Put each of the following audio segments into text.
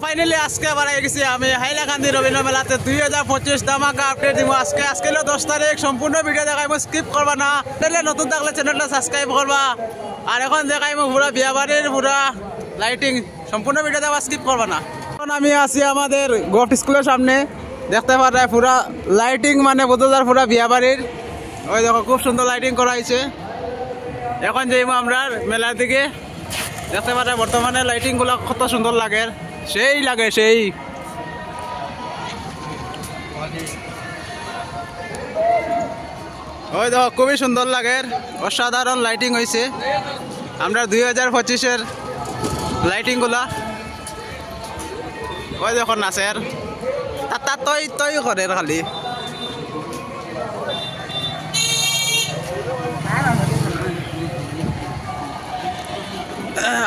Finally আজকে আবার গেছি আমি হাইলাকান্দি রবীন্দ্র মেলাতে 2025 ধামাকা আপডেট দিব। আজকে হলো 10 তারিখ। সম্পূর্ণ ভিডিও দেখাইব, স্কিপ করবা না। তাহলে নতুন থাকলে চ্যানেলটা সাবস্ক্রাইব করবা। আর এখন দেখাইব পুরা বিয়াবাড়ির পুরা লাইটিং, সম্পূর্ণ ভিডিও দেখাবা, স্কিপ করবা না। এখন আমি আছি আমাদের গভট স্কুলের সামনে, দেখতে পারা পুরা লাইটিং মানে বোঝা পুরা বিয়াবাড়ির। ওই দেখো খুব সুন্দর লাইটিং করা হয়েছে। এখন যাইব আমরা মেলার দিকে, দেখতে পারা বর্তমানে লাইটিং গুলা কত সুন্দর লাগে, সেই লাগে সেই। ওই দেখো খুবই সুন্দর লাগে, অসাধারণ লাইটিং হয়েছে আমরা 2025-এর লাইটিং গুলা। ওই দেখো নাচের তা তৈ করে খালি।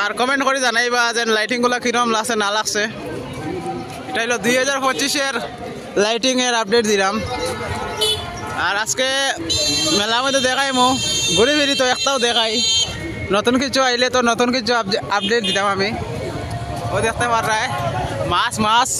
আর কমেন্ট করে জানাইবা যে লাইটিং গুলা কিরম লাগছে না লাগছে। এটা হলো 2025-এর লাইটিং এর আপডেট দিলাম। আর আজকে মেলার মধ্যে দেখাইমো ঘুরে ফিরি, তো একটাও দেখাই, নতুন কিছু আইলে তো নতুন কিছু আপডেট দিতাম আমি। ও দেখতে পারায় মাছ মাছ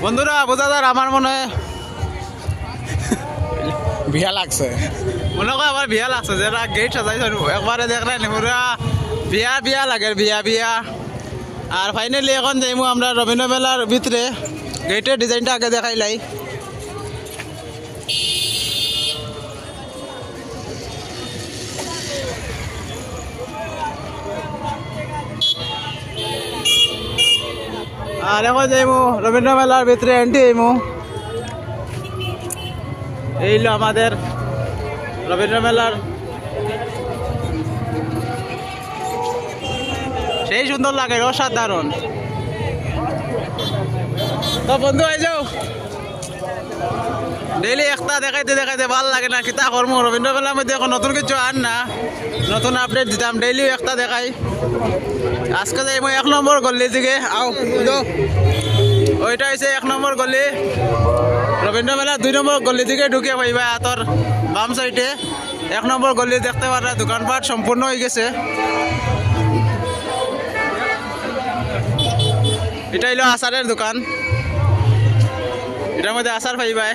বন্ধুরা বোঝা যার আমার মনে বিয়া লাগছে, মনে হয় আমার বিয়া লাগছে। যেটা গেট সাজাইছে একবারে দেখলেন পুরা বিয়া বিয়া লাগে, বিয়া বিয়া। আর ফাইনালি এখন যাইমু আমরা রবীন্দ্র মেলার ভিতরে, গেটের ডিজাইনটা আগে দেখাইলাই। আর এখন যাইমু রবীন্দ্র মেলার ভিতরে এন্ট্রি যাইমু। এই হলো আমাদের রবীন্দ্র মেলার, সেই সুন্দর লাগে, অসাধারণ। তো বন্ধু আই যাও, ডেইলি একটা দেখাইতে দেখাইতে ভাল লাগে না, কিতা করবো। রবীন্দ্র মেলার মধ্যে এখন নতুন কিছু আন না, নতুন আপডেট দিতাম, ডেইলি একটা দেখাই। আজকে যাই মই 1 নম্বর গলি দিকে। আও ওইটা হয়েছে 1 নম্বর গলি, রবীন্দ্র মেলা 2 নম্বর গলি দিকে ঢুকে পাইবা। তোর বাম সাইডে 1 নম্বর গলি দেখতে পারা, দোকানপাট সম্পূর্ণ হয়ে গেছে। এটা হইল আচারের দোকান, এটার মধ্যে আচার পাইবা।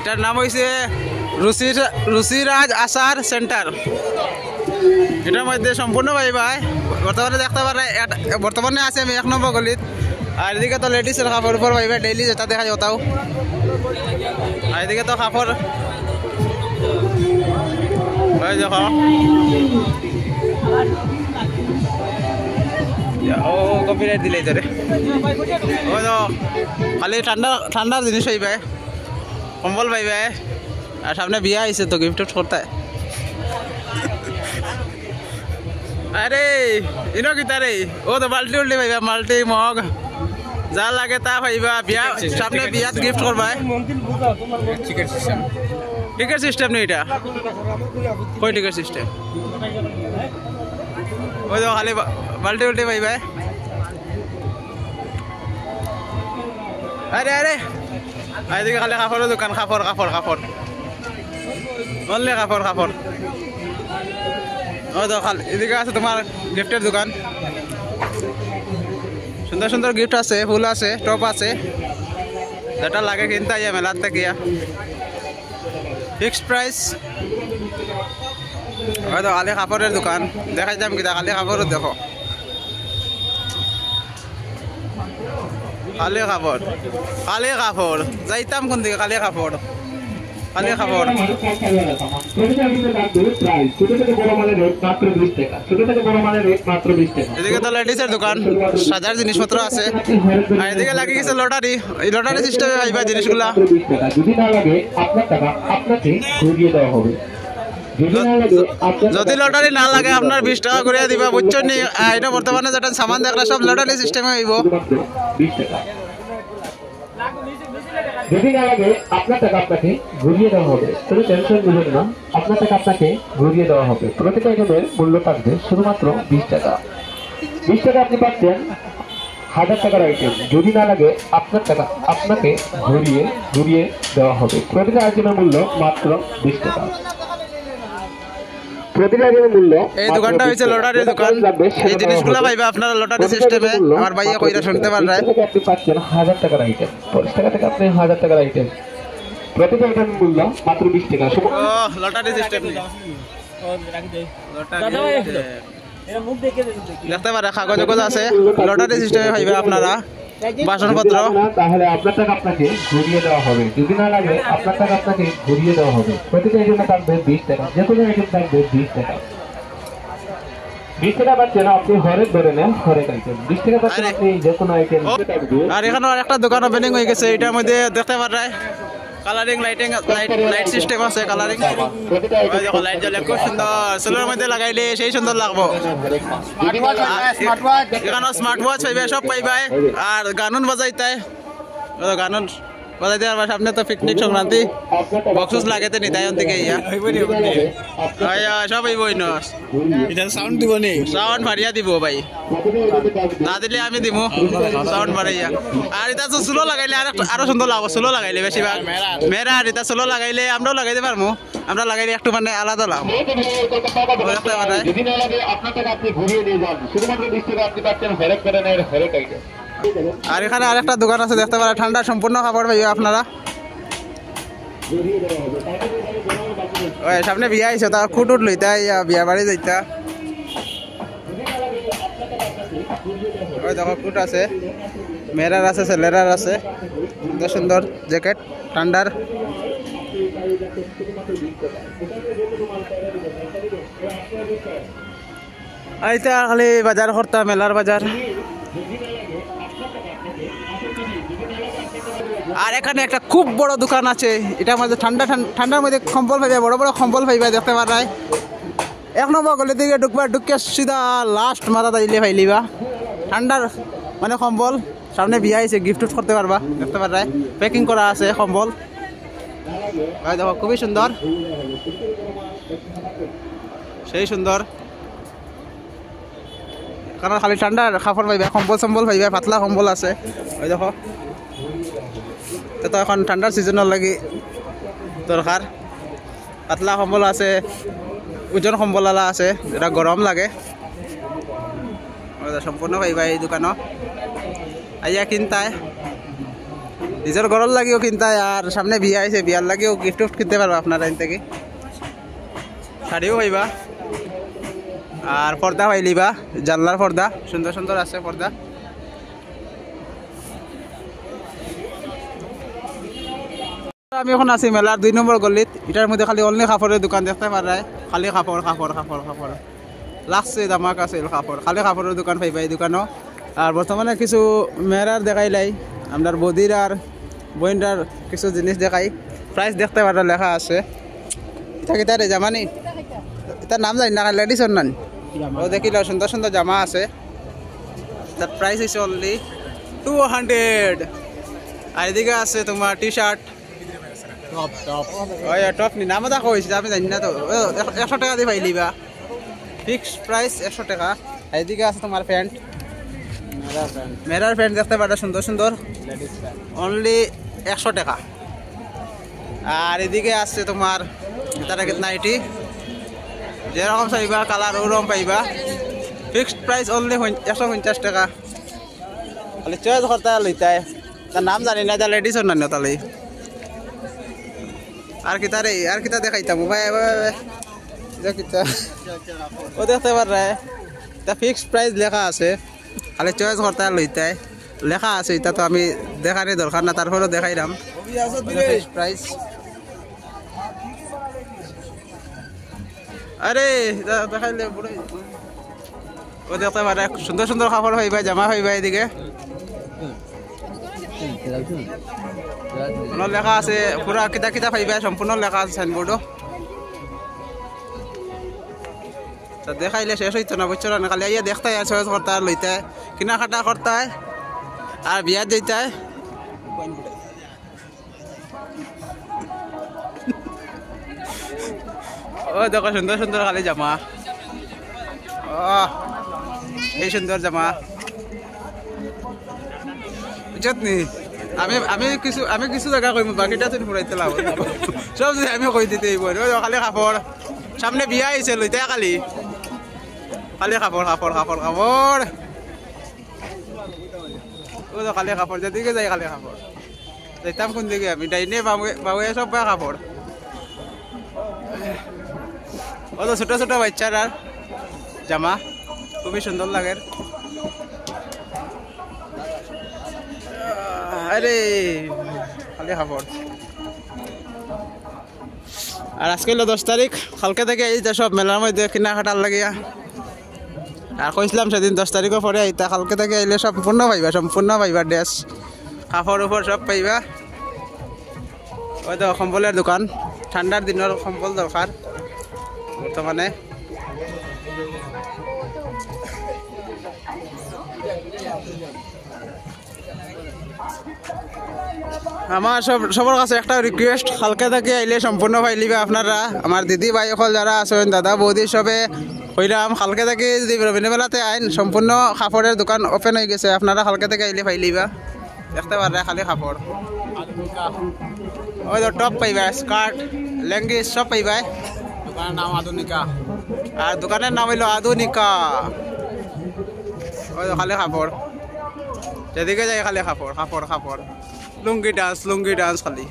এটার নাম হয়েছে রুচিরাজ আচার সেন্টার। এটার মধ্যে সম্পূর্ণ পাইবা। বর্তমানে দেখতে পারা, বর্তমানে আছে আমি 1 নম্বর গলিত। আর এদিকে তো লেডিসের কাপড় উপর পাইবা, ডেইলি যেটা দেখা যাও। আর এদিকে তো কাপড় দেখো, ও কপিরাইট দিলে তোরে। ওই তো খালি ঠান্ডার জিনিস পাইবা, কম্বল পাইবা। আর সামনে বিয়া আইছে তো গিফট করতে। আরে ইনো কিতা রে, ও তো বাল্টি উল্টি পাইবা, মাল্টি মগ যা লাগে তা পাইবা। বিয়া সামনে বিয়াত গিফট করবা। টিকেট সিস্টেম নেই এটা, কই টিকেট সিস্টেম? ওই তো খালি বাল্টি উল্টি পাইবা। আরে আরে এদিকে খালি কাপড়ের দোকান, কাপড় কাপড় কাপড়, বললে কাপড় কাপড়। ও তো খালি এদিকে আছে তোমার গিফটের দোকান, সুন্দর সুন্দর গিফট আছে, ফুল আছে, টপ আছে, যেটা লাগে কিনতে আইয়া মেলার থেকে। Fixed price. হয়তো খালি কাপড়ের দোকান দেখাই যাম, কিনা খালি কাপড় দেখো, খালি কাপড় খালি কাপড়। যাইতাম কোন দিকে, খালি কাপড় খালি কাপড়। এদিকে তো লেডিসের দোকান, সাজার জিনিসপত্র আছে। আর এদিকে লাগি গেছে লটারি, এই লটারি সিস্টেমে পাইবা জিনিসগুলা। যদি লটারি না লাগে আপনার 20 টাকা করে দিবা, বুঝছো নি? এটা বর্তমানে যেটা সামান দেখলা সব লটারি সিস্টেমে হইব। যদি না লাগে আপনার টাকা আপনাকে ঘুরিয়ে দেওয়া হবে। কোনো টেনশন নেবেন না, আপনার টাকা আপনাকে ঘুরিয়ে দেওয়া হবে। প্রতিটা আইটেমের মূল্য থাকবে শুধুমাত্র 20 টাকা। 20 টাকা আপনি পাচ্ছেন 1000 টাকার আইটেম। যদি না লাগে আপনার টাকা আপনাকে ঘুরিয়ে দেওয়া হবে। প্রতিটা আইটেমের মূল্য মাত্র 20 টাকা। প্রতিটা আইটেমের মূল্য এই দোকানটা হইছে লটারির দোকান। এই জিনিসগুলো পাইবা আপনারা লটারি সিস্টেমে। আমার ভাইয়া কইরা শুনতে পাররা আপনি পাচ্ছেন 1000 টাকার আইটেম। 50 টাকা থেকে আপনি 1000 টাকার আইটেম। প্রতিটা আইটেমের মূল্য মাত্র 20 টাকা। লটারি সিস্টেম দেখতে পারে কাগজ আছে লটারি সিস্টেমে পাইবা আপনারা বাসনপত্র। তাহলে আপনার টাকা আপনাকে ঘুরিয়ে দেওয়া হবে। যদি না লাগে আপনার টাকা আপনাকে ঘুরিয়ে দেওয়া হবে। প্রতিটা আইটেমে থাকবে 20 টাকা। যে কোনো আইটেম থাকবে 20 টাকা। 20 টাকা পাচ্ছেন আপনি হরেক ধরে নেন, হরেক আইটেম 20 টাকা পাচ্ছেন আপনি যে কোনো আইটেম। আর এখানে আরেকটা দোকান ওপেনিং হয়ে গেছে। এটার মধ্যে দেখতে পারেন কালারিং লাইট সিস্টেম আছে। কালারিং লাইট জ্বলে খুব সুন্দর। চুলের মধ্যে লাগাইলে সেই সুন্দর লাগবো। এখানে স্মার্ট ওয়াচ পাইবে, সব পাইবে। আর গানুন বাজাইতে গানুন বাজাইতে আর সামনে তো পিকনিক সংক্রান্তি বক্স লাগাইতে নি তাই থেকে সব হইব সাউন্ড দিব নি সাউন্ড ভারিয়া দিব ভাই না দিলে আমি দিব সাউন্ড ভারিয়া। আর এটা তো চুলো লাগাইলে আরো সুন্দর লাগবো। চুলো লাগাইলে বেশিরভাগ মেয়েরা আর এটা চুলো লাগাইলে আমরাও লাগাইতে পারবো। আমরা লাগাইলে একটু মানে আলাদা লাগবো। আর এখানে আরেকটা দোকান আছে দেখতে পারেন ঠান্ডা সম্পূর্ণ খাবার পাইবে আপনারা। সামনে বিয়া আইছে তা খুট উঠ লইতা বিয়া বাড়ি যাইতা। ওই দেখো খুট আছে, মেয়েরার আছে, ছেলেরার আছে। সুন্দর সুন্দর জ্যাকেট ঠান্ডার। আইতা খালি বাজার করতা মেলার বাজার। আর এখানে একটা খুব বড় দোকান আছে। এটার মধ্যে ঠান্ডার মধ্যে কম্বল পাইবা, বড় বড় কম্বল পাইবা দেখতে পারাই। 1 নম্বর গলি দিকে ঢুকে সিধা লাস্ট মাথা দিলে পাইলিবা ঠান্ডার মানে কম্বল। সামনে বিয়া আইছে, গিফট করতে পারবা দেখতে পারাই। প্যাকিং করা আছে কম্বল। দেখো খুবই সুন্দর, সেই সুন্দর। কারণ খালি ঠান্ডার কাপড় পাইবা, কম্বল সম্বল পাইবা, পাতলা কম্বল আছে। ওই দেখো তো এখন ঠান্ডার সিজনের লাগি দরকার। পাতলা কম্বল আছে, ওজন কম্বলওয়ালা আছে যেটা গরম লাগে। সম্পূর্ণ পাইবা এই দোকানত আইয়া কিনতায়। নিজের ঘরের লাগিও কিনতায়। আর সামনে বিয়া আইছে, বিয়ার লাগিও গিফট কিনতে পারবা আপনারা এখান থেকে। শাড়িও পাইবা আর পর্দা পাইলিবা, জানলার পর্দা সুন্দর সুন্দর আছে পর্দা। আমি এখন আছি মেলার 2 নম্বর গলিত। এটার মধ্যে খালি অনলি কাপড়ের দোকান দেখতে পারায়। খালি কাপড় কাপড় কাপড় কাপড় লাগছে, দামাক আছে কাপড়। খালি কাপড়ের দোকান পাইবা এই দোকানও। আর বর্তমানে কিছু মেয়েরার দেখাইলাই, আপনার বদির আর বইনটার কিছু জিনিস দেখাই। প্রাইস দেখতে পারা লেখা আছে। এটা কি তার জামানি? এটার নাম জানি না, লেডিসের নাম। ও দেখিল সুন্দর সুন্দর জামা আছে। তার প্রাইস হচ্ছে অনলি 200। আর এদিকে আছে তোমার টি শার্ট টপ নি নাম দেখা হয়েছে আমি জানি না তো। 100 টাকা দিয়ে পাইলিবা, ফিক্সড প্রাইস 100 টাকা। এদিকে আছে তোমার প্যান্ট, মেরার প্যান্ট দেখতে পারা সুন্দর সুন্দর, অনলি 100 টাকা। আর এদিকে আছে তোমার তারা নাইটি, যেরকম চাইবা কালার ওরকম পাইবা। ফিক্সড প্রাইস অনলি 150 টাকা। খালি চয়েস করতে লইতায়। তার নাম জানি না, তার লেডিসের নাম তাহলে। আর কি তারে আর কিতা দেখাইতাম ভাই ও দেখতে পারে। তা ফিক্সড প্রাইস লেখা আছে, খালি চয়েস করতে লইতায় লেখা আছে। এটা তো আমি দেখারই দরকার না, তারপরেও দেখাইলাম ফিক্সড প্রাইস। আরে দেখাইলে ও দেখতে পারে সুন্দর সুন্দর কাপড় পাইবা, জামা পাইবা। এদিকে লেখা আছে পুরা কিতা কিতা পাইবা, সম্পূর্ণ লেখা আছে সাইনবোর্ডও। দেখাইলে শেষ হইতো না, বুঝছো না? খালি ইয়ে দেখতে আর চয়েস করতে আর লইতে কেনাকাটা করতে আর বিয়াত যেতে। ও দেখো সুন্দর সুন্দর খালি জামা এই সুন্দর জামা বুঝছত নি আমি কিছু জায়গা কইম বাকিটা তুমি ফুরাইতে লাভ সব যদি আমি কই দিতে খালি কাপড় সামনে বিয়া আইছে লইতে খালি খালি কাপড় কাপড় কাপড় কাপড় ও তো খালি কাপড় যেদিকে যাই খালি কাপড় যাইতাম কোন দিকে আমি ডাইনে বাবুয়ে সব কাপড় ও তো ছোট ছোট বাচ্চার আর জামা খুবই সুন্দর লাগে আরে খালি কাপড় আর আজকে হলো 10 তারিখ কালকে থেকে এই যে সব মেলার মধ্যে কেনাকাটার লাগিয়া আর কইছিলাম সেদিন 10 তারিখও পরে আইতা কালকে থেকে আইলে সম্পূর্ণ পাইবা ড্রেস কাপড় উপর সব পাইবা ওই তো কম্বলের দোকান ঠান্ডার দিনের কম্বল দরকার বর্তমানে আমার সবার কাছে একটা রিকোয়েস্ট কালকে থেকে আইলে সম্পূর্ণ পাইলিবা আপনারা আমার দিদি ভাই সকল যারা আছেন দাদা বৌদি সবে কইলাম কালকে থেকে যদি রবীন্দ্র মেলাতে আইন সম্পূর্ণ কাপড়ের দোকান ওপেন হয়ে গেছে আপনারা কালকে থেকে আইলে পাইলিবা দেখতে পারে খালি কাপড় ওই তো টপ পাইবা স্কার্ট লেঙ্গিস সব পাইবা দোকানের নাম আধুনিকা আর দোকানের নাম হইল আধুনিকা ওই তো খালি কাপড় যেদিকে যাই খালি কাপড় কাপড় কাপড় লুঙ্গি ডান্স খালি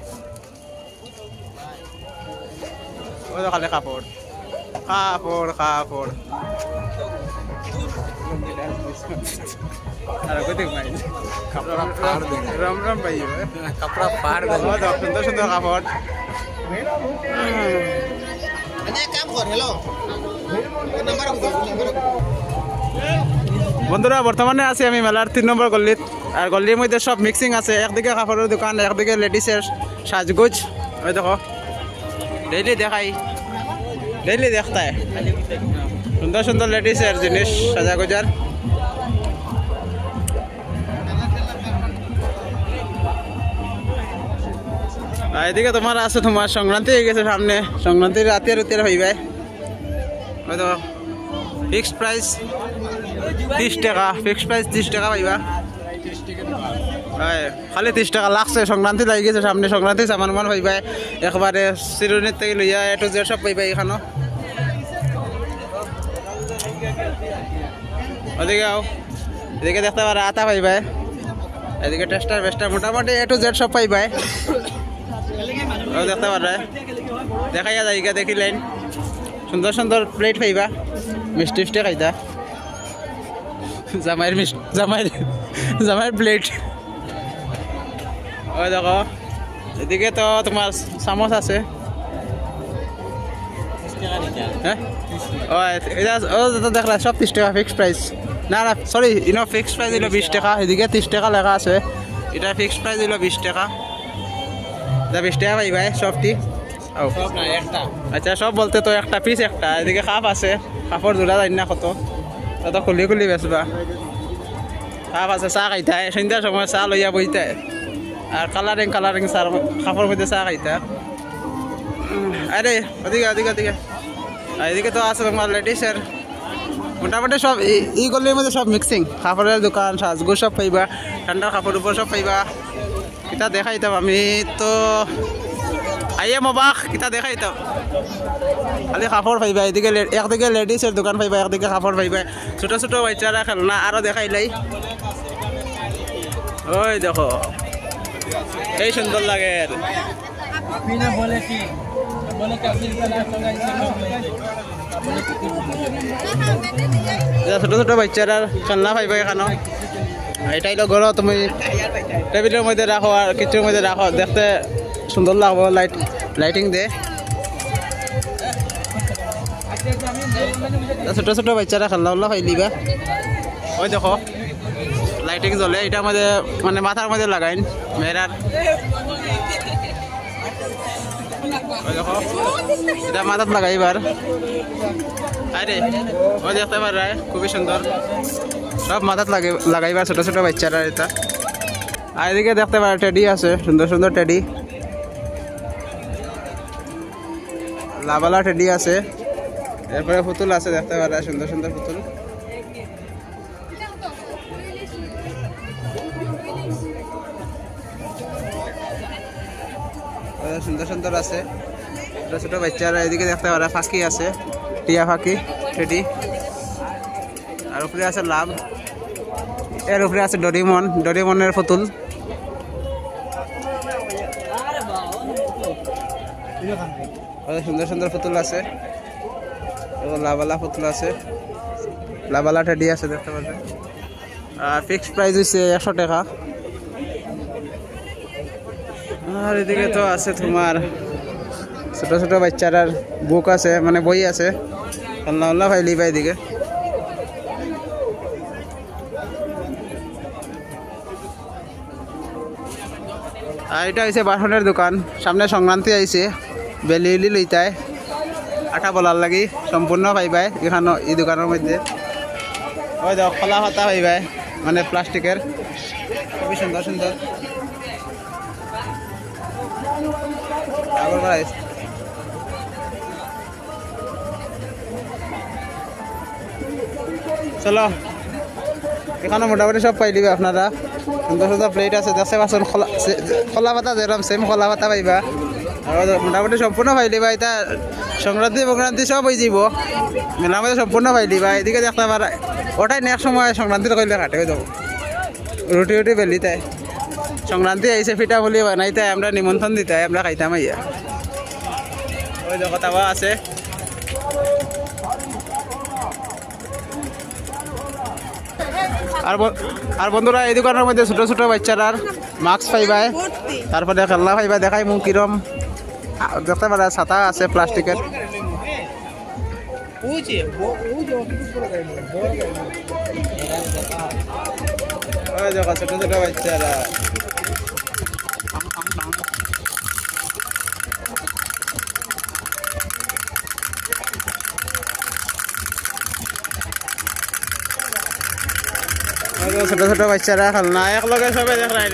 ওই তো খালি কাপড় কাপড় কাপড় আর কত ভাই কাপড় ফাড় দে রাম রাম ভাই কাপড় ফাড় দে সুন্দর সুন্দর কাপড় মানে কাম কর হ্যালো নাম্বার বন্ধুরা বর্তমানে আছি আমি মেলার 3 নম্বর গল্লিত আর গল্লির মধ্যে সব মিক্সিং আছে একদিকে কাপড়ের দোকান একদিকে লেডিসের সাজগোজ ওই দেখো ডেইলি দেখতে সুন্দর সুন্দর লেডিসের জিনিস সাজাগোজার এদিকে তোমার আছে তোমার সংক্রান্তি হয়ে গেছে সামনে সংক্রান্তির রাতের হইবে ওই তো ফিক্সড প্রাইস 30 টাকা ফিক্সড প্রাইস 30 টাকা পাইবা খালি 30 টাকা লাগছে সংক্রান্তি লাগি গেছে সামনে সংক্রান্তি সামান মান পাইবা একবারে চিরুনির থেকে লইয়া A to Z সব পাইবা এখানো ওদিকে আও এদিকে দেখতে পারা আটা পাইবা এদিকে টেস্টার বেস্টার মোটামুটি A to Z সব পাইবা দেখতে পারা দেখাইয়া যাইগা দেখিলেন সুন্দর সুন্দর প্লেট পাইবা মিষ্টি খাইতা জামাইয়ের প্লেট ওই দেখো এদিকে তো তোমার চামচ আছে হ্যাঁ দেখলা সব 30 টাকা ফিক্সড প্রাইস না সরি ফিক্সড প্রাইস হইল 20 টাকা এদিকে 30 টাকা লেখা আছে এটা ফিক্সড প্রাইস হইল 20 টাকা 20 টাকা পাইবা সবটি আচ্ছা সব বলতে তো একটা পিস একটা এদিকে কাপ আছে কাপড় জোড়া যায় না কত তো খুলি বেচবা কাপ আছে চাহ খাইতা সন্ধ্যার সময় চাহ লইয়া বইতা আর কালারিং চাহ কাপড় মধ্যে চাহ খাইতা আরে ওদিকে এদিকে তো আছে তোমার লেডিসের মোটামুটি সব এই গলির মধ্যে সব মিক্সিং কাপড়ের দোকান সাজগোজ সব পাইবা ঠান্ডার কাপড় উপর সব পাইবা কিতা দেখাইতাম আমি তো আইয়ে মবাক কিতা দেখাইতাম খালি কাপড় পাইবা এদিকে একদিকে লেডিসের দোকান পাইবা একদিকে কাপড় পাইবা ছোট ছোট বাচ্চারা খেলনা আরো দেখাইলাই ওই দেখো এই সুন্দর লাগে ছোট ছোট বাচ্চারা খেলনা পাইবা এখানে এটাই ঘর তুমি টেবিলের মধ্যে রাখো আর কিছুর মধ্যে রাখো দেখতে সুন্দর লাগবো লাইটিং দে ছোট ছোট বাচ্চারা খেলনা খাইলিবা ওই দেখো লাইটিং জ্বলে এটার মধ্যে মানে মাথার মধ্যে লাগাইন মেয়েরার ওই দেখো এটা মাথাত লাগাইবার আরে ওই দেখতে পার খুবই সুন্দর সব মাথাত লাগাইবার ছোট ছোট বাচ্চারা এটা আর এদিকে দেখতে পার টেডি আছে সুন্দর সুন্দর টেডি লাভালা টেডি আছে, এরপরে পুতুল আছে দেখতে পারা, সুন্দর সুন্দর পুতুল। সুন্দর সুন্দর আছে, ছোট ছোট বাচ্চারা। এদিকে দেখতে পারা ফাঁকি আছে, টিয়া ফাঁকি টেডি। আর উপরে আছে লাভ, এর উপরে আছে ডোরিমন, ডোরিমনের পুতুল। সুন্দর সুন্দর পুতুল আছে, লাভালা পুতুল আছে, লাভালা টেডি আছে দেখতে পাচ্ছেন। আর ফিক্সড প্রাইস হচ্ছে 100 টাকা। আর এদিকে তো আছে তোমার ছোট ছোট বাচ্চারার বুক আছে, মানে বই আছে, আল্লাহ আল্লাহ ভাই লিবা। এদিকে আর এটা হয়েছে বাসনের দোকান। সামনে সংক্রান্তি আইছে, বেলি উলি লইতায় আঠা বলার লাগি সম্পূর্ণ পাইবাই এখানে এই দোকানের মধ্যে। ওই দেখো খোলা পাতা পাইবাই, মানে প্লাস্টিকের, খুবই সুন্দর সুন্দর। চলো, এখানে মোটামুটি সব পাই দিবে আপনারা। সুন্দর সুন্দর প্লেট আছে, দেখতে পাচ্ছেন খোলা পাতা যেরকম সেম খোলা পাতা পাইবা। আর মোটামুটি সম্পূর্ণ পাই দিবা। এটা সংক্রান্তি সংক্রান্তি সব হয়ে যাব, মেলার মধ্যে সম্পূর্ণ পাই দিবা। এদিকে দেখতে পারা ওটাই নেক্সট সময় সংক্রান্তির কইলে কাটে হয়ে যাবো, রুটি রুটি বেলিতাই। সংক্রান্তি আইসে পিঠা পুলি বানাইতাই, আমরা নিমন্ত্রণ দিতাই, আমরা খাইতাম আইয়া। ওই দেখো তাওয়া আছে। আর বন্ধুরা এই দোকানের মধ্যে ছোট ছোট বাচ্চারার মাস্ক পাইবাই, তারপরে খেলনা পাইবা। দেখাই মুখ কিরম দেখতে পারা, ছাতা আছে প্লাস্টিকের। ওই দেখো ছোট ছোট বাচ্চারা। ছোট ছোট বাচ্চারা খেলনা একলগে সবাই দেখ রাই,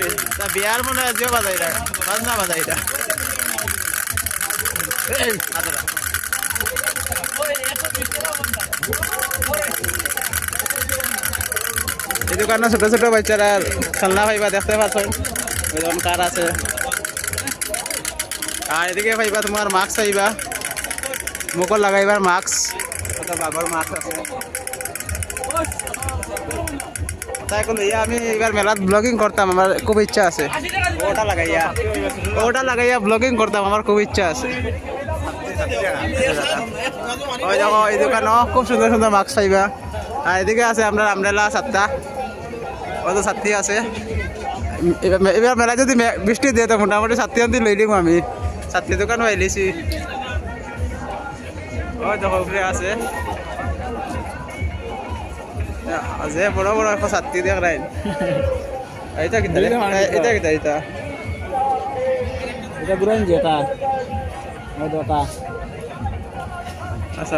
বিয়ার মনে আজিও বাজাই বাজনা বাজাই। এই দোকানে ছোট ছোট বাচ্চারা খেলনা পাইবা, দেখতে পাচ্ছ কার আছে। আর এদিকে পাইবা তোমার মাস্ক পাইবা, মুখত লাগাইবার মাস্ক, বাঘর মাস্ক আছে। তাই কইয়া আমি এবার মেলাত ব্লগিং করতাম, আমার খুব ইচ্ছা আছে। ওটা লাগাইয়া ব্লগিং করতাম, আমার খুব ইচ্ছা আছে। ওই দেখো এই দোকানও খুব সুন্দর সুন্দর মাস্ক পাইবা। আর এদিকে আছে আপনার আমরেলা ছাত্তা, কত ছাত্রী আছে। এবার মেলা যদি বৃষ্টি দিয়ে তো মোটামুটি ছাত্রী আনতে লই দিম আমি, ছাত্রী দোকান পাইলিছি। ওই দেখো উপরে আছে যে বড় বড় এখন ছাত্রী দেখ রাইন। এটা কিতা এটা কিতা এটা এটা বুড়ান যেটা ওটা আচ্ছা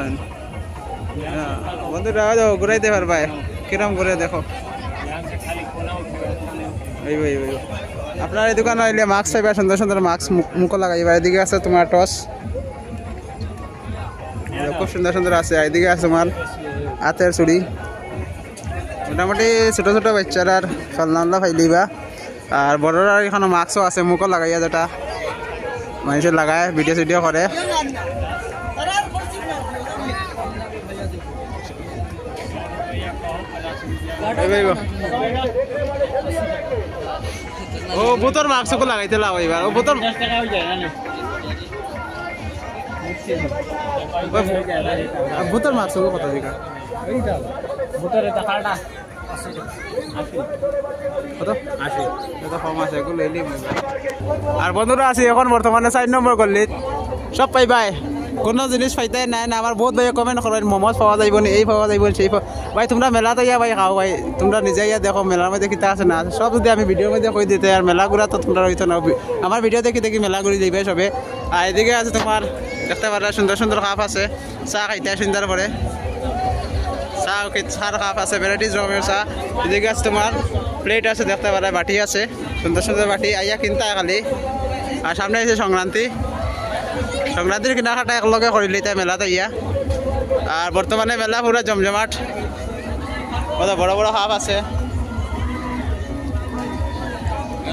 বন্ধুরা ঘুরাইতে পারবাই, কিরম ঘুরে দেখো। আপনার এই দোকান আইলে মাস্ক পাইবা, সুন্দর সুন্দর মাস্ক মুখ লাগাইবা। এদিকে আছে তোমার টস, খুব সুন্দর সুন্দর আছে। এদিকে আছে তোমার হাতের চুড়ি। মোটামুটি ছোট ছোট বাচ্চারার খেলনা ফাইলিবা। আর বড়রা এখানে মাস্কও আছে মুখ লাগাইয়া, যেটা মানুষের লাগায় ভিডিও সিডিও করে। ও বুতর মাস্ক লাগাইতে লাভ এবার। ও বুতর বুতর মাস্ক কত দিকা আর বন্ধুরা আছি এখন বর্তমানে 4 নম্বর গলিত, সব পাইবাই, কোনো জিনিস পাইতে নাই না। আমার বহুত ভাই কমেন্ট করেন মোমোজ পাওয়া যাইব নি, এই পাওয়া যাইব সেই ভাই। তোমরা মেলাতে ইয়া ভাই খাও ভাই, তোমরা নিজে ইয়া দেখো মেলার মধ্যে কিতা আছে না, সব যদি আমি ভিডিওর মধ্যে কই দিতে। আর মেলা ঘুরা তো তোমরা হইতো না, আমার ভিডিও দেখি দেখি মেলা ঘুরি যাইবে সবে। আর এদিকে আছে তোমার দেখতে পারা সুন্দর সুন্দর কাপ আছে, চা খাইতে সুন্দর করে চার কাপ আছে, ভ্যারাইটিস রকমের চা। এদিকে আছে তোমার প্লেট আছে দেখতে পারা, বাটি আছে সুন্দর সুন্দর বাটি, আইয়া কিনতা খালি। আর সামনে আছে সংক্রান্তি, সংক্রান্তির কেনাকাটা একলগে করিলি তাই মেলাতে ইয়া। আর বর্তমানে মেলা পুরো জমজমাট, কত বড় বড় হাফ আছে,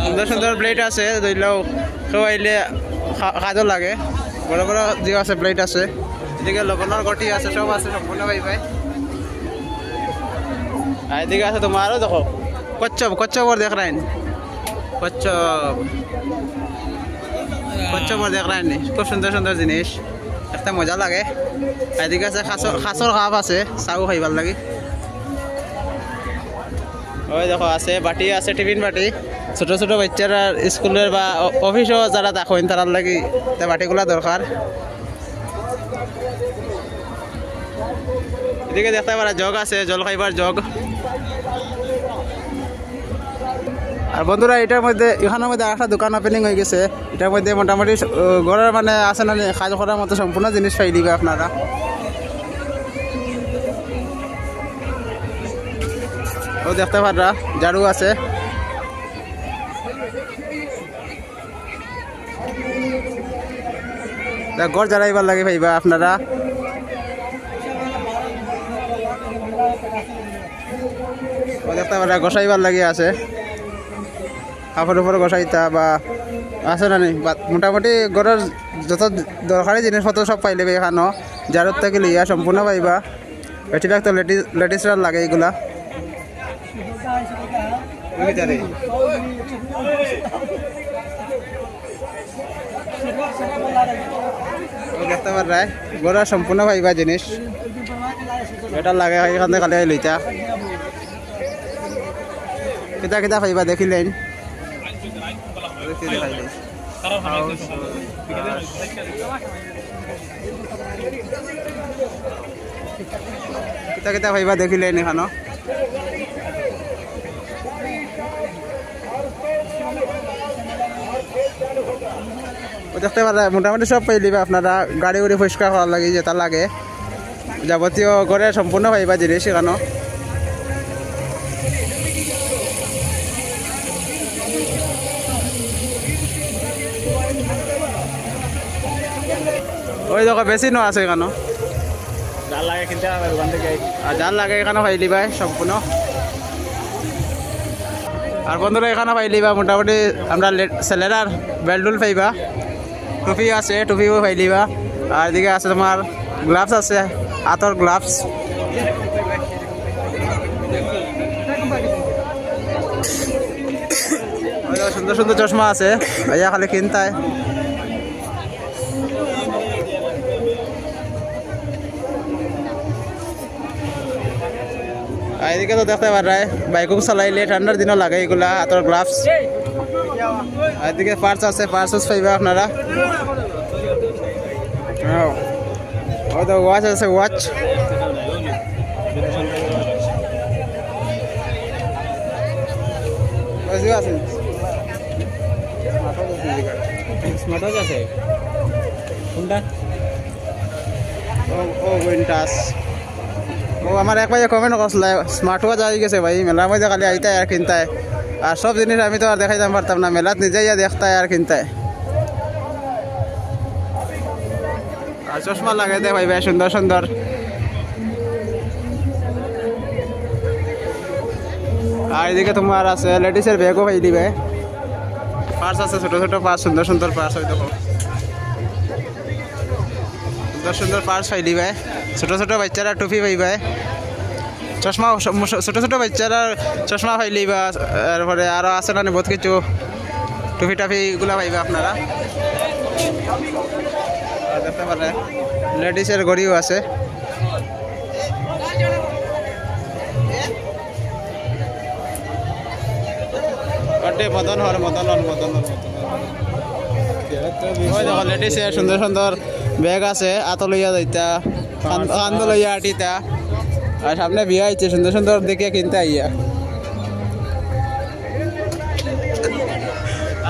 সুন্দর সুন্দর প্লেট আছে, ধরলেও কেউ আইলে কাজও লাগে। বড় বড় যে আছে প্লেট আছে, এদিকে লবণের গটি আছে, সব আছে সম্পূর্ণ পাই পাই। আর এদিকে আছে তোমারও দেখো কচ্ছপ, কচ্ছপর দেখ রাইন, কচ্ছপ কচ্ছপর দেখ রাইন, খুব সুন্দর সুন্দর জিনিস, একটা মজা লাগে। এদিকে আছে খাসর কাপ আছে, চাও খাইবার লাগে। ওই দেখো আছে বাটি আছে, টিফিন বাটি, ছোট ছোট বাচ্চারা স্কুলের বা অফিসও যারা দেখেন তার লাগি বাটিগুলা দরকার। এদিকে দেখতে পারা জগ আছে, জল খাইবার জগ। আর বন্ধুরা এটার মধ্যে এখানের মধ্যে একটা দোকান ওপেনিং হয়ে গেছে, এটার মধ্যে মোটামুটি ঘরের মানে আছে না কাজ করার মতো সম্পূর্ণ জিনিস পাই দিবে আপনারা। ও দেখতে পারা ঝাড়ু আছে, ঘর জ্বালাইবার লাগে ভাইবা আপনারা। ও দেখতে পারা গোসাইবার লাগে আছে, কাপড় উপর গোসাইতা বা আছে না নেই, মোটামুটি ঘরের যত দরকারি জিনিসপত্র সব পাইলে এখানো, ঝাড়ুর থেকে লিয়া সম্পূর্ণ পাইবা। বেশিরভাগ তো লেডিসরা লাগে এগুলা। দেখতে পারায় ঘরের সম্পূর্ণ পাইবা জিনিস, এটা লাগে এখানে খালি লইতা। কিতা কিতা পাইবা দেখিলেন, কিতা কিতা পাইবা দেখিলেন এখানো। দেখতে পারা মোটামুটি সব পাইলিবা আপনারা। গাড়ি উড়ি পরিষ্কার করার লাগে যেটা লাগে, যাবতীয় করে সম্পূর্ণ পাইবা জিনিস এখানো। ওই দেখো বেশি আছে এখানো, জাল লাগে কিনতে হবে দোকান থেকে, আর জাল লাগে এখানে পাইলিবা সম্পূর্ণ। আর বন্ধুরা এখানে পাইলিবা মোটামুটি আমরা ছেলেরার বেলডুল পাইবা, টুপি আছে, টুপিও পাইলিবা। আর এদিকে আছে তোমার গ্লাভস আছে, হাতর গ্লাভস। সুন্দর সুন্দর চশমা আছে, ভাইয়া খালি কিনতায়। এদিকে তো দেখতে পারায় বাইকও চালাইলে ঠান্ডার দিনও লাগে এগুলা, হাতর গ্লাভস। এদিকে পার্স আছে, পার্সও পাইবা আপনারা। ওয়াচ আছে, ওয়াচ। আমার এক ভাই কমেন্ট করছিল স্মার্ট ওয়াচ আই গেছে ভাই, মেলার মধ্যে খালি আইতায় আর কিনতায়। আর সব জিনিস আমি তো আর দেখাইতাম পারতাম না, মেলাত নিজেই দেখতায় আর কিনতায়। আর চশমা লাগে দে ভাই, সুন্দর সুন্দর। আর এদিকে তোমার আছে লেডিসের ব্যাগও পাই দিবে, পার্স আছে, ছোট ছোট পার্স, সুন্দর সুন্দর পার্স। ওই দেখো সুন্দর সুন্দর পার্স পাই দিবে। ছোট ছোট বাচ্চারা টুপি পাইবে, চশমা ছোট ছোট বাচ্চারা চশমা পাইলিবা। তারপরে আরও আছে না বহুত কিছু, টুপি টাফি এগুলা পাইবে আপনারা। দেখতে পারে লেডিসের ঘড়িও আছে। মদন হর মদন হর মদন হর ওই দেখো লেডিসের সুন্দর সুন্দর ব্যাগ আছে, আত লইয়া যাইতা, কান্দ লইয়া আটিতা। আর সামনে বিয়ে আইছে, সুন্দর সুন্দর দেখে কিনতে আইয়া।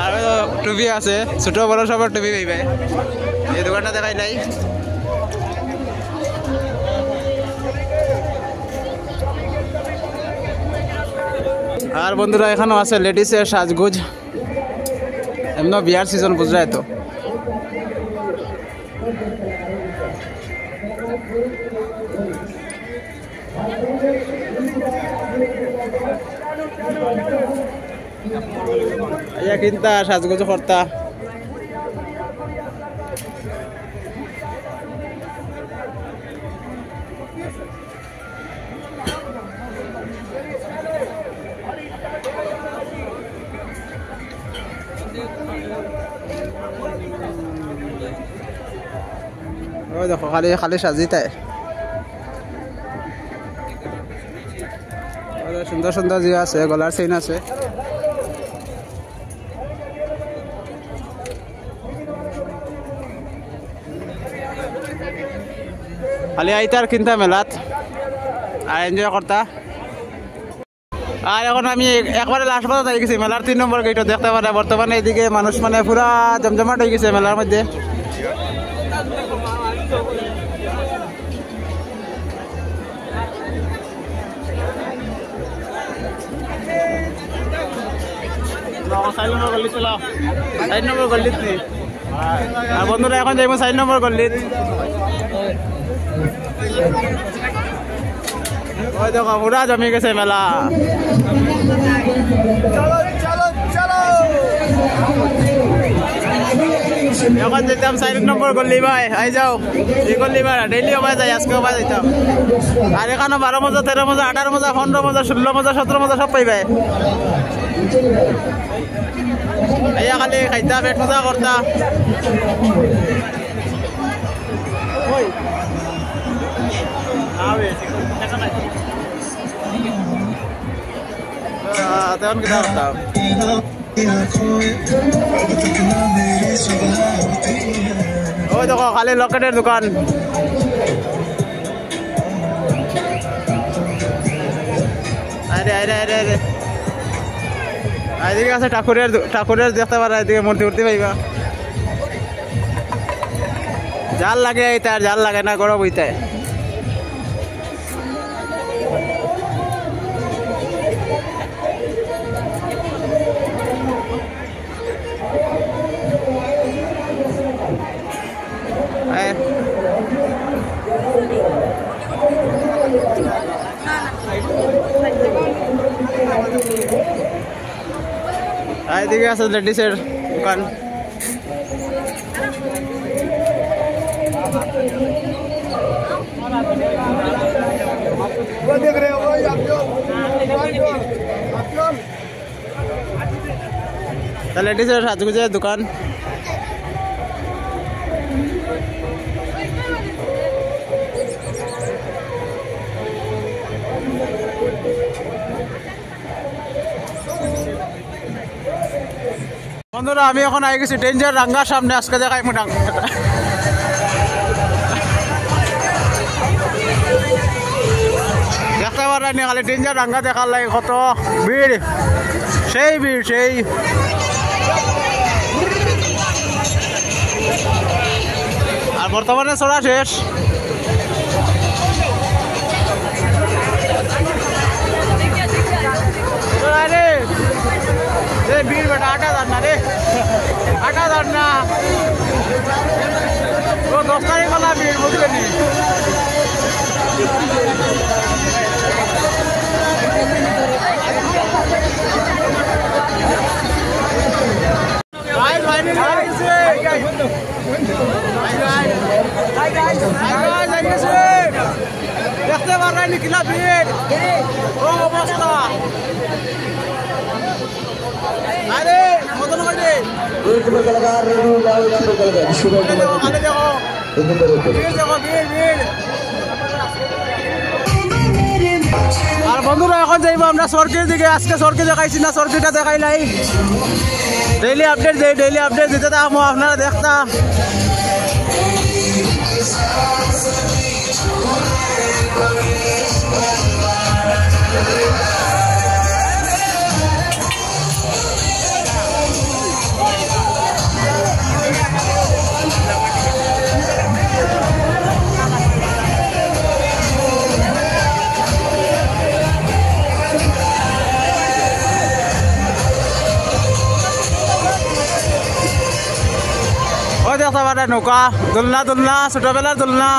আর টুপি আছে, ছোট বড় সবার টুপি পাইবে। এই দোকানটা দেখাই নাই। আর বন্ধুরা এখানেও আছে লেডিসের সাজগুজ, এমন বিয়ার সিজন বুঝরাই তো। ইয়া কিনতা সাজগোজ করতা ওই দেখো খালি খালি সাজিতায় সুন্দর সুন্দর জিয়া আছে গলার চেইন আছে খালি আইতার কিনতা মেলাত আর এনজয় করতা আর এখন আমি একবারে লাস্ট পর্যন্ত হয়ে গেছি মেলার 3 নম্বর গেটও দেখতে পারে বর্তমানে এদিকে মানুষ মানে পুরা জমজমাট হয়ে গেছে মেলার মধ্যে সাইড নম্বর গল্লিত আর বন্ধুরা এখন যাইব 4 নম্বর গল্লিত ওই দেখো পুরা জমি গেছে মেলা এখন যেতাম 4 নম্বর গল্লি ভাই আই যাও এই গল্লি ভাই ডেইলি ওভার যাই আজকে ওভার যাইতাম আর এখানে 12 মজা 13 মজা 18 মজা 15 মজা 16 মজা 17 মজা সব পাইবে আইয়া খালি খাইতা পেট মজা করতা ওই আবে তেমন কি করতা ওই দেখো খালি লকেটের দোকান আরে আরে আরে আরে এদিকে আছে ঠাকুরের দেখতে পারা এদিকে মূর্তি উঠতে পাইবা জাল লাগে তার জাল লাগে না গরম হইতে এদিকে আছে লেডিসের দোকান লেডিসের সাজগুজের দোকান বন্ধুরা আমি এখন আই গেছি ডেঞ্জার রাঙ্গার সামনে আজকে দেখাই দেখতে পারেন খালি ডেঞ্জার রাঙ্গা দেখার লাগে কত ভিড় সেই আর বর্তমানে চড়া শেষ ভিড় বেটা 8,000 না রে 8,000 না ও 10 তারিখ वाला ভিড় বুঝলে নি দেখতে পারেন কিলা ভিড় ও অবস্থা আরে মদন করে আর বন্ধুরা এখন যাইব আমরা সরকের দিকে আজকে সরকে দেখাইছি না সরকেটা দেখাই নাই ডেইলি আপডেট দিতে থাকবো আপনারা দেখতাম দেখতে পারে নৌকা দোলনা ছোটবেলার দোলনা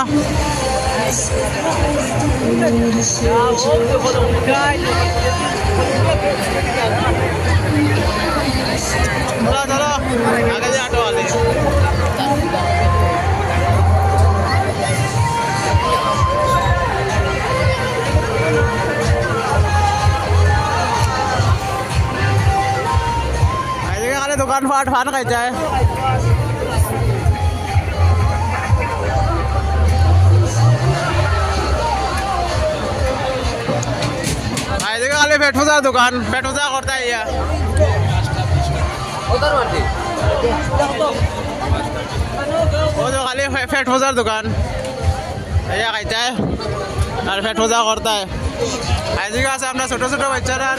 দোকানপাট ফান খাইতায় এদিকে খালি পেট পূজার দোকান পেট পূজা করতে ইয়া ও তো খালি পেট পূজার দোকান ইয়া খাইতায় আর পেট পূজা করতে এদিকে আছে আমরা ছোট ছোট বাচ্চারা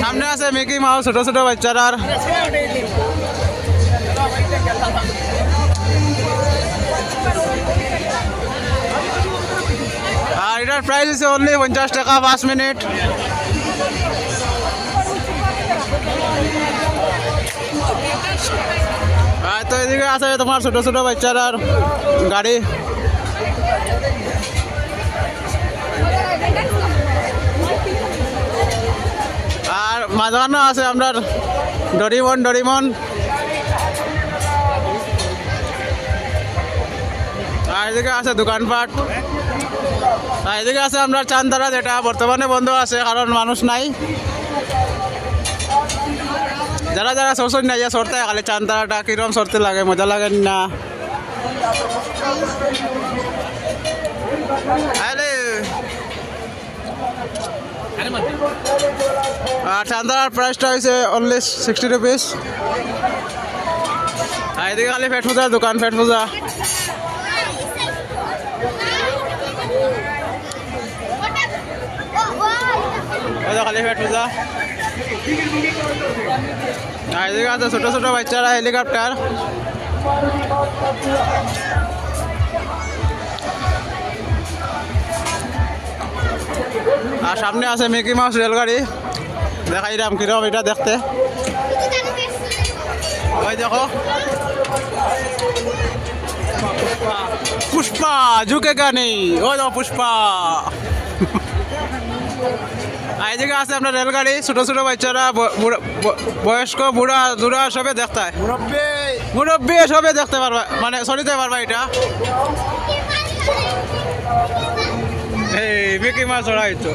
সামনে আছে মিকি মাউস ছোট ছোট বাচ্চারা আর এটার প্রাইস হচ্ছে অনলি 50 টাকা 5 মিনিট আর তো এদিকে আছে তোমার ছোট ছোট বাচ্চারার গাড়ি আর মাঝখানে আছে আমরা ডরিমন আর এদিকে আছে দোকানপাট আর এদিকে আছে আমরা চান্দারা যেটা বর্তমানে বন্ধ আছে কারণ মানুষ নাই যারা যারা সরসর নাই সরতে খালি চান্দারাটা কিরম সরতে লাগে মজা লাগে না আর চান্দার প্রাইসটা হয়েছে অনলি 60 রুপিস আর এদিকে খালি পেট পূজার দোকান পেট পূজা খালি পেট পূজা আর এদিকে আছে ছোট ছোট বাচ্চারা হেলিকপ্টার আর সামনে আছে মিকি মাউস রেলগাড়ি দেখাইলাম কিরম এটা দেখতে ওই দেখো পুষ্পা ঝুঁকেগা নেই ওই দেখো পুষ্পা এদিকে আছে আপনার রেলগাড়ি ছোট ছোট বাচ্চারা বয়স্ক বুড়া দুরা সবে দেখতে মুরব্বী সবে দেখতে পারবা মানে চলিতে পারবা এটা এই মিকি মাছ চড়াইতো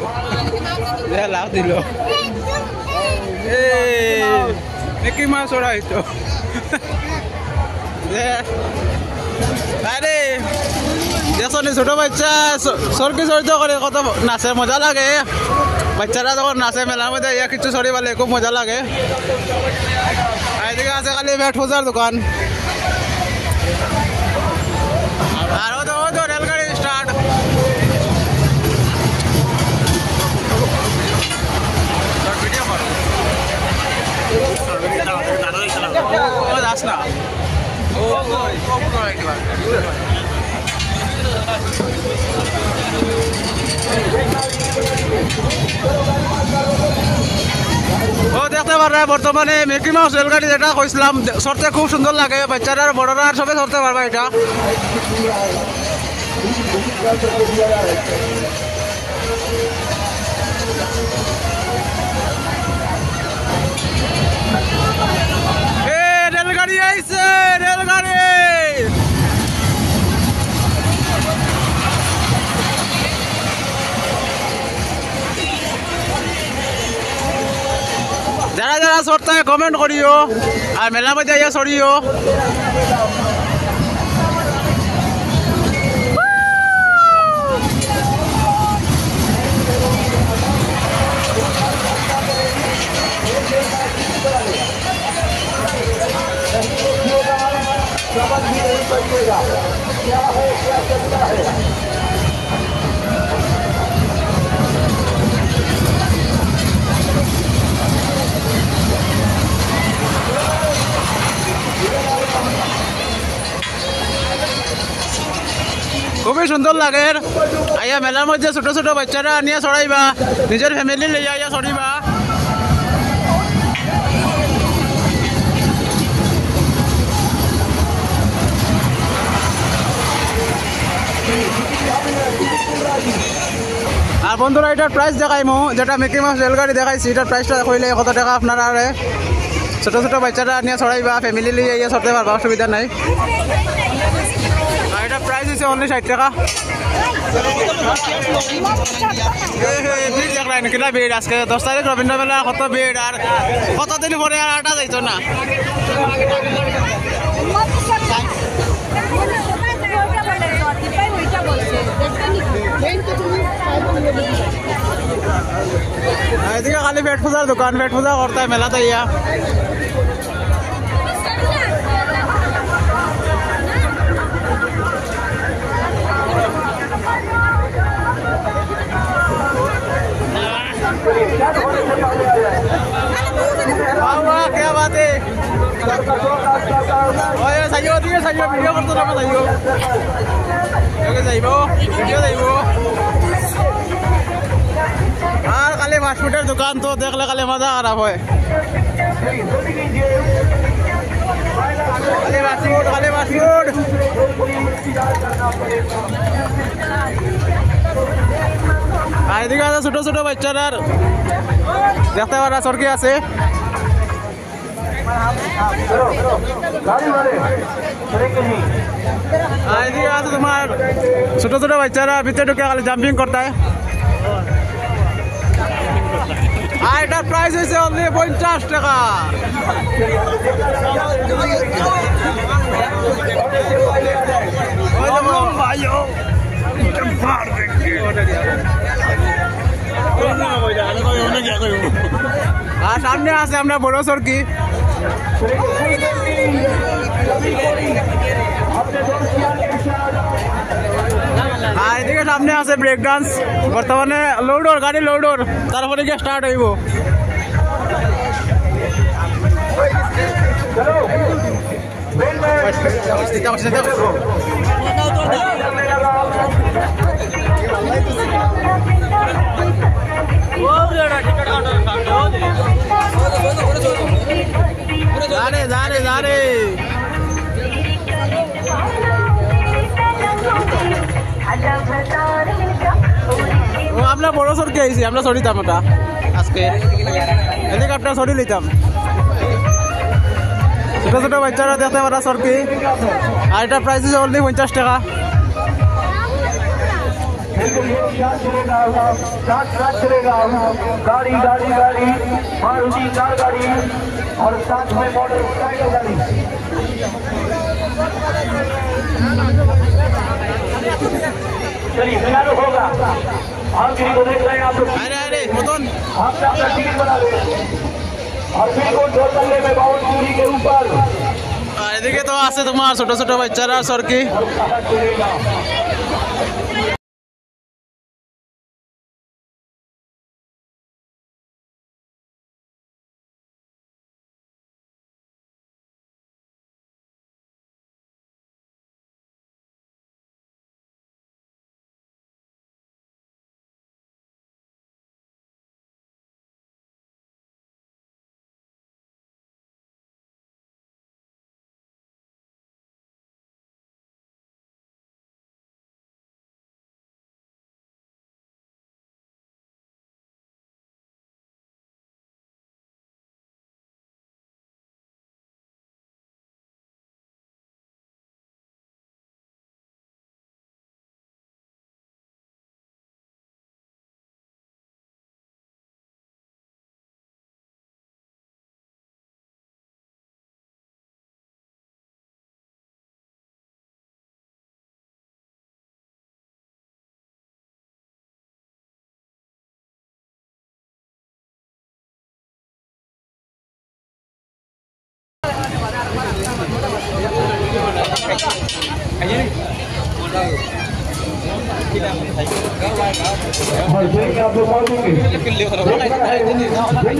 লাভ দিল মিকি মাছ চড়াইতো আরে দেখুন ছোট বাচ্চা সরকি চরিত করে কত নাচে মজা লাগে বাচ্চারা যখন নাচে মেলার মধ্যে ইয়া কিছু চড়ি পালে খুব মজা লাগে এদিকে আছে খালি পেট পূজার দোকান আর ও তো রেলগাড়ি স্টার্ট যাস না ও দেখতে পারবে বর্তমানে মিকি মাউস রেলগাড়ি যেটা কইছিলাম সরতে খুব সুন্দর লাগে বাচ্চারা বড়রা সবাই সরতে পারবে এটা রেলগাড়ি আইছে রেলগাড়ি যারা যারা সরতে কমেন্ট করিও আর মেলা মধ্যে ইয়া সরিও খুবই সুন্দর লাগে আইয়া মেলার মধ্যে ছোট ছোট বাচ্চারা নিয়ে চড়াইবা নিজের ফ্যামিলি লইয়া আইয়া চড়িবা আর বন্ধুরা এটার প্রাইস দেখাইমু যেটা মিকি মাউস রেলগাড়ি দেখাইছি এটার প্রাইসটা কইলে কত টাকা আপনারা ছোট ছোট বাচ্চারা নিয়ে চড়াইবা ফ্যামিলি লিয়ে ইয়ে চড়তে পারবা অসুবিধা নাই আর এটার প্রাইস হচ্ছে অনলি 60 টাকা ভিড় দেখ রাখেন কিনা ভিড় আজকে 10 তারিখ রবীন্দ্র মেলা কত ভিড় আর কতদিন পরে আর আটা যাইতো না এদিকে খালি পেট পূজার দোকান পেট পূজা করতে মেলাতে ইয়া क्या बात है साइयो दिए साइयो वीडियो करते ना साइयो ओके जाइबो वीडियो जाइबो আর কালে ফাস্টফুডের দোকান তো দেখলে কালে মজা খারাপ হয় কালে ফাস্টফুড আর এদিকে আছে ছোট ছোট বাচ্চারা দেখতে পারা সরকি আছে আর এদিকে আছে তোমার ছোট ছোট বাচ্চারা ভিতরে ঢুকে খালি জাম্পিং করতে আর এটার প্রাইস হয়েছে অনলি 50 টাকা আর সামনে আছে আমরা বড় সরকি আর এদিকে সামনে আছে ব্রেক ডান্স বর্তমানে লোডর গাড়ি লোডর তারপরে গিয়ে স্টার্ট হইব জানে আমরা বড় সরকি আইছি আমরা সরিতাম ওটা আজকে এদিকে আপনার সরি লিতাম ছোট ছোট বাচ্চারা দেখতে পারা সরকি আর এটা প্রাইস হচ্ছে অনলি 50 টাকা गाड़ी गाड़ी गाड़ी मारुति कार गाड़ी और साथ में मोटरसाइकिल गाड़ी चलिए फिलहाल होगा हम किसी को देख रहे हैं आप लोग अरे मदन आपने अपना टिकट बना ले और बिल्कुल दो तल्ले में बाउंड्री के ऊपर আর এদিকে তো আছে তোমার ছোট ছোট বাচ্চারা সরকি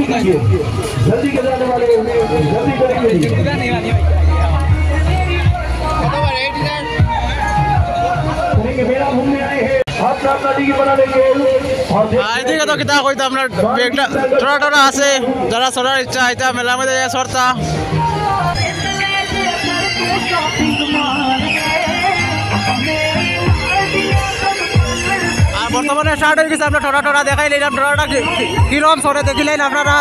जल्दी के जाने वाले जल्दी करेंगे मेला घूमने आए हैं अपना टिकट बना लेंगे এদিকে তো কিতা কইতাম আপনার বেগটা টোরা টোরা আছে যারা সরার ইচ্ছা এটা মেলা মধ্যে সরতা আর বর্তমানে স্টার্ট হয়ে গেছে আমরা টোরা টোরা দেখাই নিলাম টোরাটা কিরকম সরে দেখিলেন আপনারা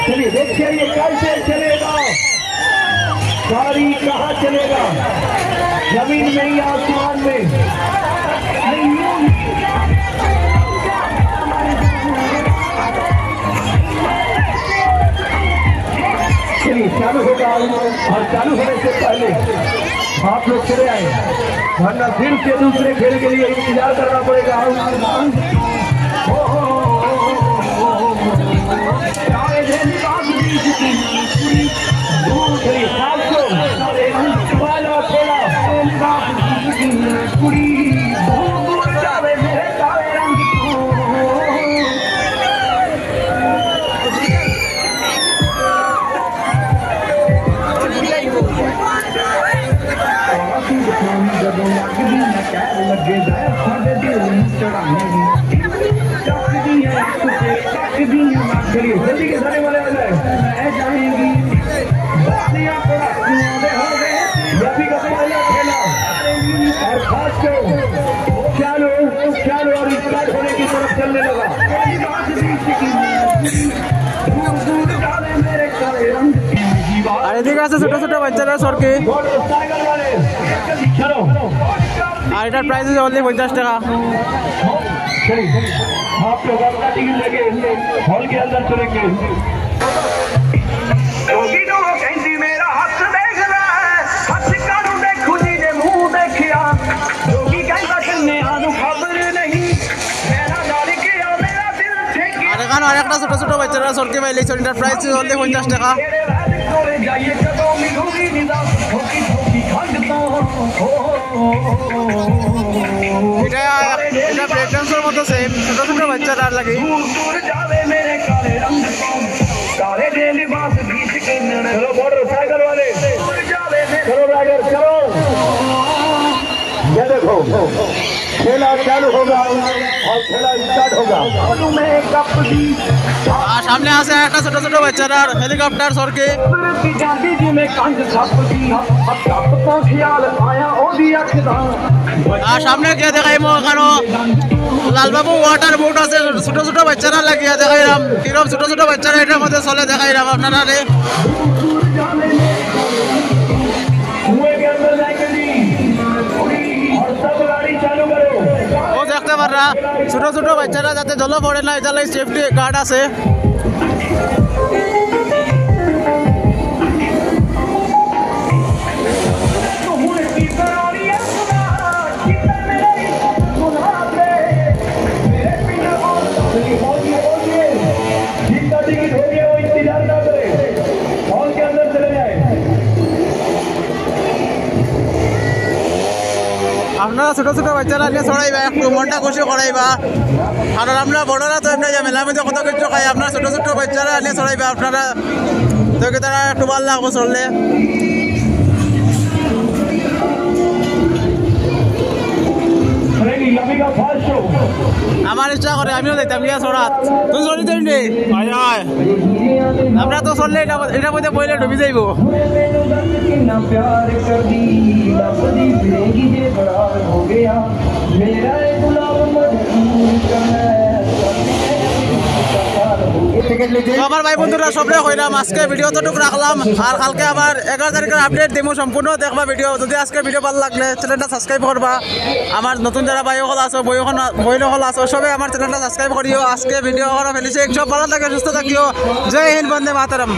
चलिए देखिए ये कैसे चलेगा गाड़ी कहाँ चलेगा, जमीन में या आसमान में। चलिए चालू होगा, और चालू होने से पहले आप लोग चले आए, वरना फिर से दूसरे खेल के लिए इंतजार करना पड़ेगा। जल्दी के सारे वाले जाएंगी और खास चालू और स्टार्ट होने की तरफ चलने लगा। अरे ठीक है ছোট ছোট বাচ্চারা সরকে আর এটার প্রাইস হচ্ছে অনলি 50 টাকা। आप लोग अपना टिकट लेके हॉल के अंदर चलेंगे। मेरा हाथ देख रहा है, हाथ कानू देखू जी ने मुंह देखिया, जोगी कहता चलने आनू खबर नहीं, मेरा गाड़ी किया मेरा दिल ठेकी। আর এখানে আরেকটা ছোট ছোট বাচ্চারা সরকে পাইলে এটার প্রাইস হচ্ছে অনলি 50 টাকা। जाइए कदों में घूमी निदा ठोकी ठोकी खंडता এটা এটা ব্রেক ডান্সের মতো সেম, ছোট ছোট বাচ্চারা লাগে। दूर जावे मेरे काले रंग काले दे लिबास बीच के नड़। चलो मोटरसाइकिल वाले चलो राइडर चलो। ये देखो खेला चालू होगा और खेला स्टार्ट होगा। আর সামনে আছে একটা ছোট ছোট বাচ্চারা হেলিকপ্টার সরকে। আর সামনে গিয়ে দেখাইমো এখানে লালবাবু ওয়াটার বোট আছে, ছোট ছোট বাচ্চারা লাগিয়ে দেখাইলাম কিরকম ছোট ছোট বাচ্চারা এটার মধ্যে চলে দেখাইলাম আপনারা। ও দেখতে পাররা ছোট ছোট বাচ্চারা যাতে জল পড়ে না এটা সেফটি গার্ড আছে। আপনারা ছোট ছোট বাচ্চারা নিয়ে ছড়াইবা, একটু মনটা খুশি করাইবা। আর আমরা বড়রা তো এমনি মেলামেতে কত কিছু খাই, আপনারা ছোট ছোট বাচ্চারা নিয়ে ছড়াইবা আপনারা, তো তারা একটু ভালো লাগবো চললে। আমার ইচ্ছা করে আমিও দেখতাম গিয়া ছড়াত, তুই চলি দিন রে আমরা তো চললে এটার মধ্যে বইলে ডুবি যাইব। আমার ভাই বন্ধুরা সবরে কইলাম আজকে ভিডিও তো টুক রাখলাম, আর কালকে আবার 11 তারিখের আপডেট দিব, সম্পূর্ণ দেখবা ভিডিও। যদি আজকে ভিডিও ভালো লাগলে চ্যানেলটা সাবস্ক্রাইব করবা। আমার নতুন যারা ভাই সকল আছে বই সকল আছে সবাই আমার চ্যানেলটা সাবস্ক্রাইব করিও। আজকে ভিডিও করা ফেলিছে, সব ভালো থাকে সুস্থ থাকিও। জয় হিন্দ, বন্দে মাতরম।